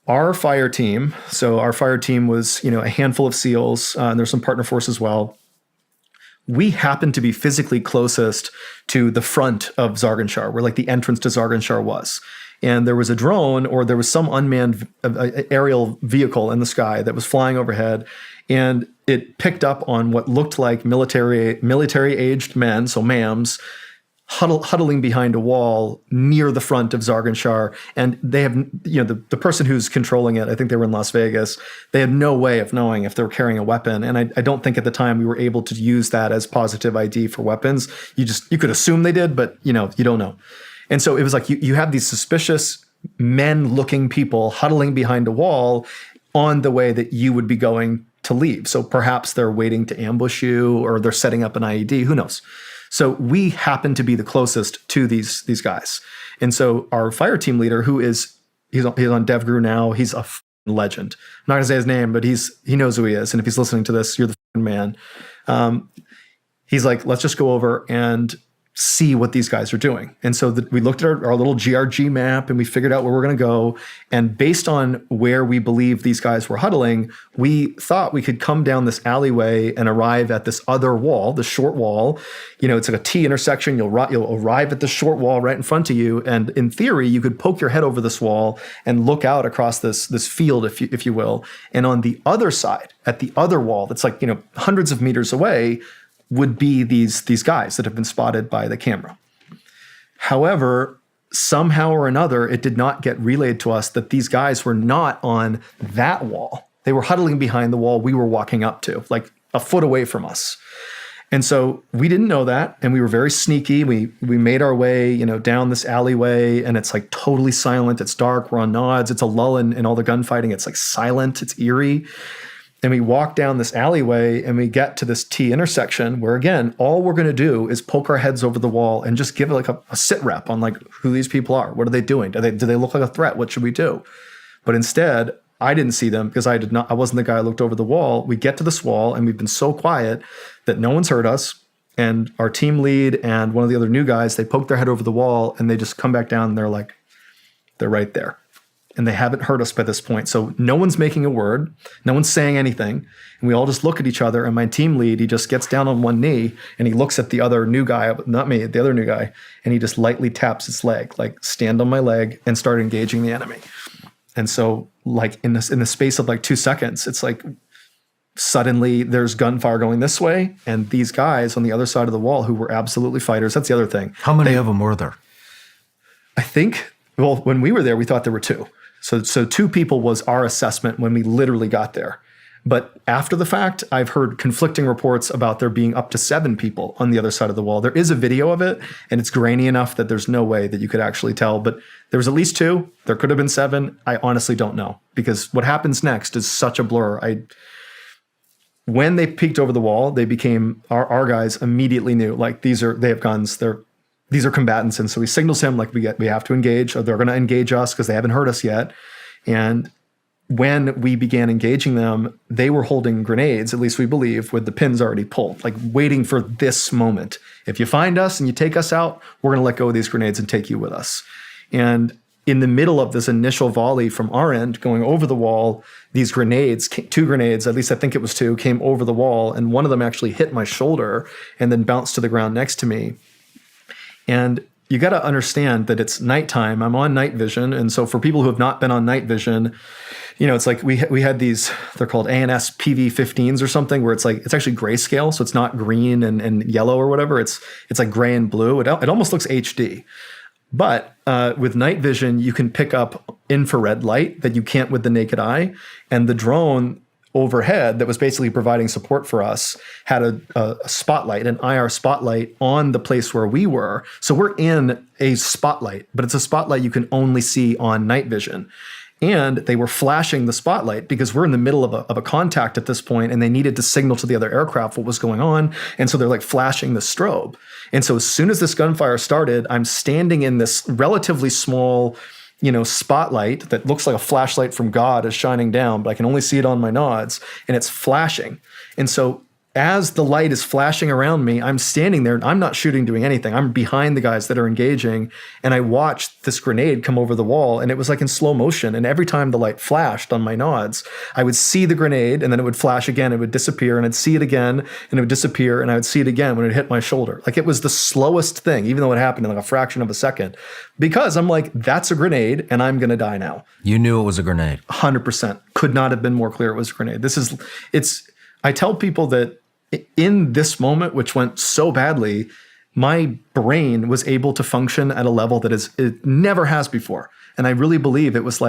Our fire team, so our fire team was, a handful of SEALs, and there's some partner force as well. We happened to be physically closest to the front of Zarganshar, where like the entrance to Zarganshar was. And there was a drone, or there was some unmanned aerial vehicle in the sky that was flying overhead, and it picked up on what looked like military-aged men, so ma'ams, huddling behind a wall near the front of Zarganshar. And they have, the person who's controlling it, I think they were in Las Vegas, they had no way of knowing if they were carrying a weapon. And I don't think at the time we were able to use that as positive ID for weapons. You could assume they did, but you don't know. And so it was like you have these suspicious men-looking people huddling behind a wall on the way that you would be going to leave. So perhaps they're waiting to ambush you, or they're setting up an IED, who knows? So we happen to be the closest to these guys. And so our fire team leader, he's on DevGru now, he's a legend. I'm not gonna say his name, but he knows who he is. And if he's listening to this, you're the man. He's like, let's just go over and see what these guys are doing. And so we looked at our little GRG map, and we figured out where we're going to go. And based on where we believe these guys were huddling, we thought we could come down this alleyway and arrive at this other wall, the short wall. It's like a T intersection. You'll arrive at the short wall right in front of you. And in theory, you could poke your head over this wall and look out across this field, if you will. And on the other side, at the other wall, that's like, hundreds of meters away, would be these guys that have been spotted by the camera. However, somehow or another, it did not get relayed to us that these guys were not on that wall. They were huddling behind the wall we were walking up to, like a foot away from us. And so we didn't know that, and we were very sneaky. We made our way, down this alleyway, and it's like totally silent. It's dark. We're on nods. It's a lull in all the gunfighting. It's like silent. It's eerie. And we walk down this alleyway, and we get to this T intersection where, again, all we're going to do is poke our heads over the wall and just give it like a sit rep on like who these people are. What are they doing? Do they look like a threat? What should we do? But instead, I didn't see them because I wasn't the guy who looked over the wall. We get to this wall, and we've been so quiet that no one's heard us. And our team lead and one of the other new guys, they poke their head over the wall, and they just come back down, and they're right there. And they haven't heard us by this point. So no one's making a word. No one's saying anything. And we all just look at each other. And my team lead, he just gets down on one knee, and he looks at the other new guy, not me, the other new guy. And he just lightly taps his leg, like stand on my leg and start engaging the enemy. And so like in the space of like 2 seconds, it's like suddenly there's gunfire going this way. And these guys on the other side of the wall who were absolutely fighters. That's the other thing. How many of them were there? I think, well, when we were there, we thought there were 2. So 2 people was our assessment when we literally got there. But after the fact, I've heard conflicting reports about there being up to 7 people on the other side of the wall. There is a video of it, and it's grainy enough that there's no way that you could actually tell. But there was at least 2. There could have been 7. I honestly don't know, because what happens next is such a blur. When they peeked over the wall, they became, our guys immediately knew, like, they have guns, these are combatants. And so he signals him like we have to engage, or they're going to engage us because they haven't heard us yet. And when we began engaging them, they were holding grenades, at least we believe, with the pins already pulled, like waiting for this moment. If you find us and you take us out, we're going to let go of these grenades and take you with us. And in the middle of this initial volley from our end going over the wall, these grenades, 2 grenades, at least I think it was 2, came over the wall. And one of them actually hit my shoulder and then bounced to the ground next to me. And you got to understand that it's nighttime. I'm on night vision. And so for people who have not been on night vision, it's like we had these, they're called ANS PV15s or something, where it's actually grayscale. So it's not green and yellow or whatever. It's like gray and blue. It almost looks HD. But with night vision, you can pick up infrared light that you can't with the naked eye. And the drone overhead that was basically providing support for us had a spotlight, an IR spotlight on the place where we were. So we're in a spotlight, but it's a spotlight you can only see on night vision. And they were flashing the spotlight because we're in the middle of a contact at this point, and they needed to signal to the other aircraft what was going on. And so they're like flashing the strobe. And so as soon as this gunfire started, I'm standing in this relatively small spotlight that looks like a flashlight from God is shining down, but I can only see it on my nods, and it's flashing. And so as the light is flashing around me, I'm standing there. I'm not shooting, doing anything. I'm behind the guys that are engaging. And I watched this grenade come over the wall, and it was like in slow motion. And every time the light flashed on my nods, I would see the grenade, and then it would flash again. It would disappear, and I'd see it again, and it would disappear, and I would see it again when it hit my shoulder. Like, it was the slowest thing, even though it happened in like a fraction of a second, because I'm like, that's a grenade, and I'm going to die now. You knew it was a grenade. 100%. Could not have been more clear it was a grenade. I tell people that in this moment, which went so badly, my brain was able to function at a level that it never has before. And I really believe it was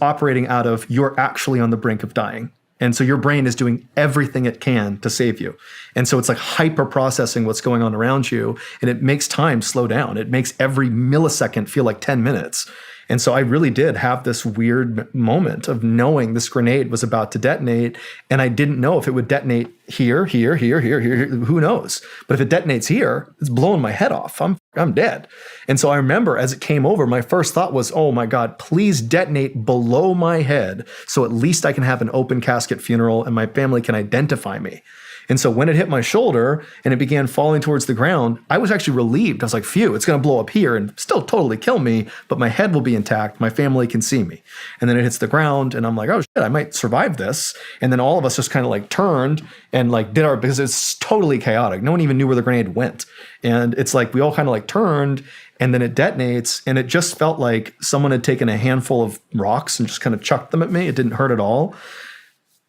operating out of, you're actually on the brink of dying. And so your brain is doing everything it can to save you. And so it's like hyper processing what's going on around you. And it makes time slow down. It makes every millisecond feel like 10 minutes. And so I really did have this weird moment of knowing this grenade was about to detonate. And I didn't know if it would detonate here, who knows? But if it detonates here, it's blowing my head off. I'm dead. And so I remember as it came over, my first thought was, oh my God, please detonate below my head so at least I can have an open casket funeral and my family can identify me. And so when it hit my shoulder and it began falling towards the ground, I was actually relieved. I was like, phew, it's going to blow up here and still totally kill me, but my head will be intact. My family can see me. And then it hits the ground and I'm like, oh shit, I might survive this. And then all of us just kind of like turned and like because it's totally chaotic. No one even knew where the grenade went. And it's like, we all kind of like turned and then it detonates and it just felt like someone had taken a handful of rocks and just kind of chucked them at me. It didn't hurt at all.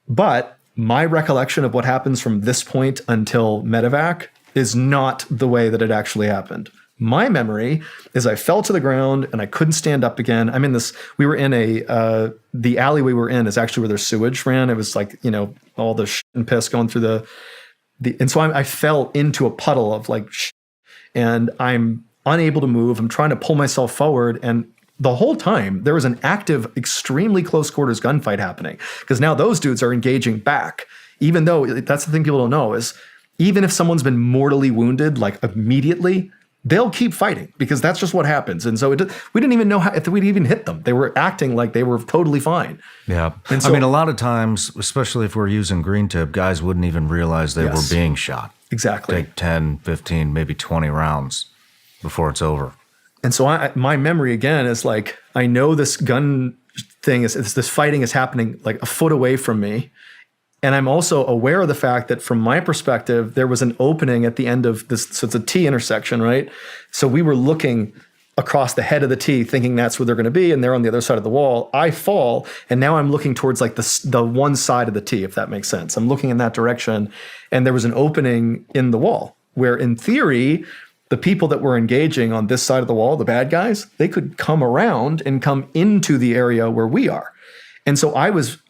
But my recollection of what happens from this point until medevac is not the way that it actually happened. My memory is I fell to the ground and I couldn't stand up again. I'm in this, we were in the alley we were in is actually where their sewage ran. It was like, all the shit and piss going through and so I fell into a puddle of like shit and I'm unable to move. I'm trying to pull myself forward, and the whole time there was an active, extremely close quarters gunfight happening because now those dudes are engaging back. Even though that's the thing people don't know is even if someone's been mortally wounded, like immediately, they'll keep fighting because that's just what happens. And so we didn't even know if we'd even hit them. They were acting like they were totally fine. Yeah. And so, I mean, a lot of times, especially if we're using green tip, guys wouldn't even realize they were being shot. Exactly. Take 10, 15, maybe 20 rounds before it's over. And so my memory again is like, I know this gun thing this fighting is happening like a foot away from me. And I'm also aware of the fact that from my perspective, there was an opening at the end of this. So it's a T intersection, right? So we were looking across the head of the T thinking that's where they're going to be. And they're on the other side of the wall. I fall. And now I'm looking towards like the one side of the T, if that makes sense. I'm looking in that direction. And there was an opening in the wall where in theory, the people that were engaging on this side of the wall, the bad guys, they could come around and come into the area where we are. And so I was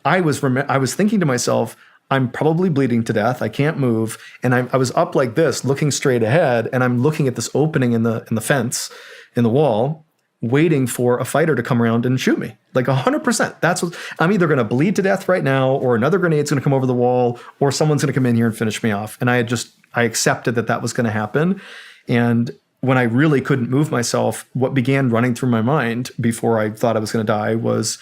thinking to myself, I'm probably bleeding to death. I can't move. And I was up like this, looking straight ahead, and I'm looking at this opening in the fence, in the wall, waiting for a fighter to come around and shoot me. Like 100%. That's what I'm either going to bleed to death right now, or another grenade's going to come over the wall, or someone's going to come in here and finish me off. And I accepted that was going to happen. And when I really couldn't move myself, what began running through my mind before I thought I was going to die was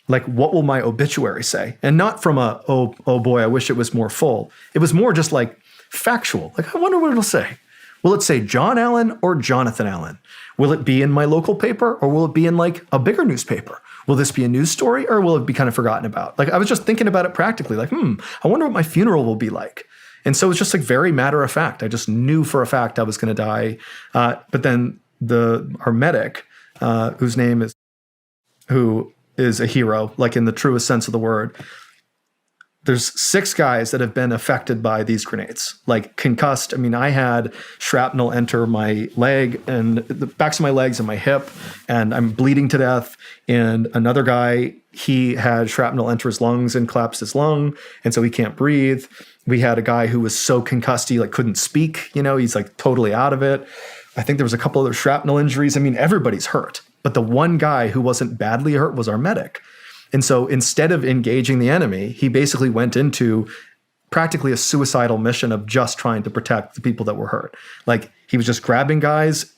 like, what will my obituary say? And not from oh boy, I wish it was more full. It was more just like factual. Like, I wonder what it'll say. Will it say John Allen or Jonathan Allen? Will it be in my local paper or will it be in like a bigger newspaper? Will this be a news story or will it be kind of forgotten about? Like, I was just thinking about it practically, like, I wonder what my funeral will be like. And so it's just like very matter of fact. I just knew for a fact I was going to die. But then our medic, who is a hero, like in the truest sense of the word, there's 6 guys that have been affected by these grenades, like concussed. I mean, I had shrapnel enter my leg and the backs of my legs and my hip, and I'm bleeding to death. And another guy, he had shrapnel enter his lungs and collapsed his lung, and so he can't breathe. We had a guy who was so concussed he like couldn't speak. He's like totally out of it. I think there was a couple other shrapnel injuries. I mean, everybody's hurt, but the one guy who wasn't badly hurt was our medic. And so instead of engaging the enemy, he basically went into practically a suicidal mission of just trying to protect the people that were hurt. Like he was just grabbing guys,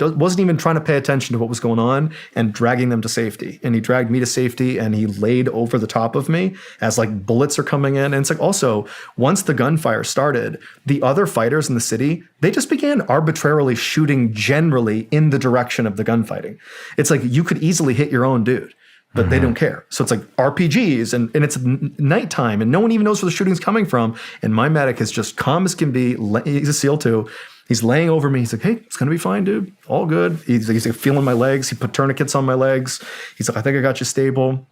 wasn't even trying to pay attention to what was going on and dragging them to safety. And he dragged me to safety and he laid over the top of me as like bullets are coming in. And it's like also once the gunfire started, the other fighters in the city, they just began arbitrarily shooting generally in the direction of the gunfighting. It's like you could easily hit your own dude, but they don't care. So it's like RPGs and it's nighttime and no one even knows where the shooting's coming from. And my medic is just calm as can be. He's a SEAL too. He's laying over me. He's like, hey, it's going to be fine, dude. All good. He's like feeling my legs. He put tourniquets on my legs. He's like, I think I got you stable.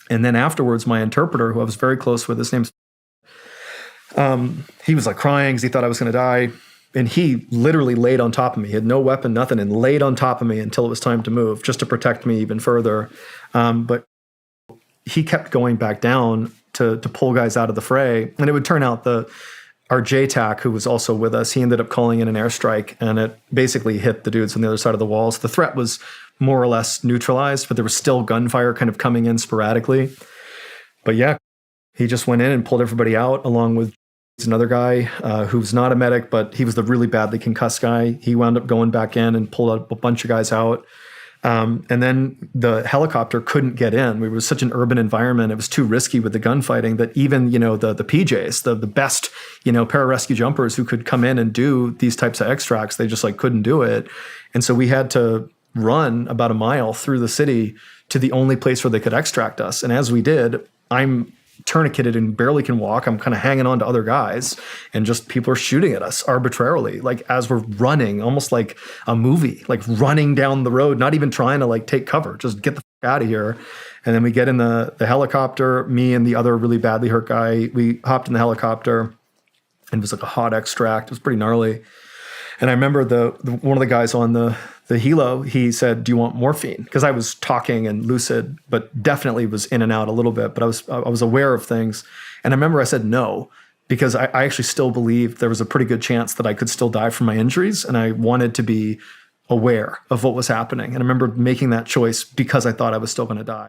And then afterwards, my interpreter, who I was very close with, his name's, he was like crying because he thought I was going to die. And he literally laid on top of me. He had no weapon, nothing, and laid on top of me until it was time to move, just to protect me even further. But he kept going back down to pull guys out of the fray. And it would turn out our JTAC, who was also with us, he ended up calling in an airstrike, and it basically hit the dudes on the other side of the walls. The threat was more or less neutralized, but there was still gunfire kind of coming in sporadically. But yeah, he just went in and pulled everybody out along with another guy who's not a medic, but he was the really badly concussed guy. He wound up going back in and pulled a bunch of guys out. And then the helicopter couldn't get in. It was such an urban environment. It was too risky with the gunfighting that even, the PJs, the best, pararescue jumpers who could come in and do these types of extracts, they just like couldn't do it. And so we had to run about a mile through the city to the only place where they could extract us. And as we did, I'm tourniqueted and barely can walk. I'm kind of hanging on to other guys and just people are shooting at us arbitrarily, like as we're running, almost like a movie, like running down the road, not even trying to like take cover, just get the fuck out of here. And then we get in the helicopter, me and the other really badly hurt guy, we hopped in the helicopter and it was like a hot extract. It was pretty gnarly. And I remember one of the guys on the helo, he said, do you want morphine? Because I was talking and lucid, but definitely was in and out a little bit, but I was aware of things. And I remember I said no, because I actually still believed there was a pretty good chance that I could still die from my injuries. And I wanted to be aware of what was happening. And I remember making that choice because I thought I was still going to die.